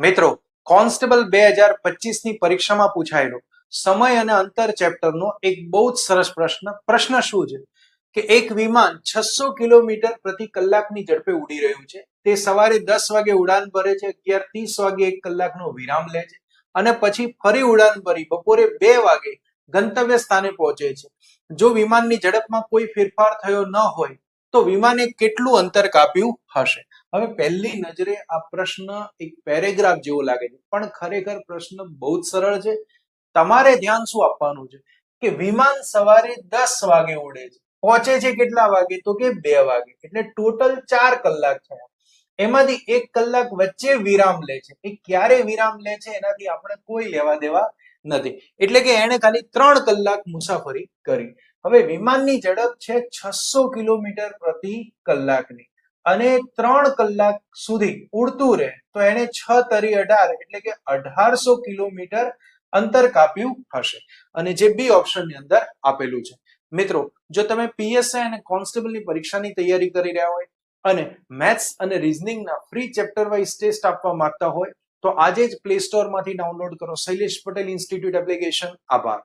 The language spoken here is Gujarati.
મિત્રો, કોન્સ્ટેબલ 2025 ની પરીક્ષામાં પૂછાયેલો સમય અને અંતર ચેપ્ટરનો એક બહુ જ સરસ પ્રશ્ન શું છે કે એક વિમાન 600 કિલોમીટર પ્રતિ કલાકની ઝડપે ઉડી રહ્યું છે. તે સવારે 10 વાગે ઉડાન ભરે છે, 11:30 વાગે 1 કલાકનો વિરામ લે છે અને પછી ફરી ઉડાન ભરી બપોરે 2 વાગે ગંતવ્ય સ્થાને પહોંચે છે. જો વિમાનની ઝડપમાં કોઈ ફેરફાર થયો ન હોય તો વિમાને કેટલું અંતર કાપ્યું હશે? હવે પહેલી નજરે આ પ્રશ્ન એક પેરેગ્રાફ જેવો લાગે છે, પણ ખરેખર પ્રશ્ન બહુ જ સરળ છે. તમારે ધ્યાન શું આપવાનું છે કે વિમાન સવારે 10 વાગે ઉડે છે, પહોંચે છે કેટલા વાગે? તો કે 2 વાગે, એટલે ટોટલ 4 કલાક થયા. એમાંથી 1 કલાક વચ્ચે વિરામ લે છે. એ ક્યારે વિરામ લે છે એનાથી આપણે કોઈ લેવા દેવા નથી, એટલે કે એને ખાલી 3 કલાક મુસાફરી કરી. હવે વિમાનની ઝડપ છે 600 કિલોમીટર પ્રતિ કલાકની અને 3 કલાક સુધી ઉડતું રહે તો એને 6 તરી 18 એટલે કે 1800 કિલોમીટર અંતર કાપ્યું હશે. અને જે બી ઓપ્શન ની અંદર આપેલું છે. મિત્રો, જો તમે પીએસઆઈ અને કોન્સ્ટેબલની પરીક્ષાની તૈયારી કરી રહ્યા હોય અને મેથ્સ અને રીઝનિંગના ફ્રી ચેપ્ટર વાઇઝ ટેસ્ટ આપવા માંગતા હોય તો આજે જ પ્લે સ્ટોર માંથી ડાઉનલોડ કરો શૈલેષ પટેલ ઇન્સ્ટિટ્યૂટ એપ્લિકેશન. આભાર.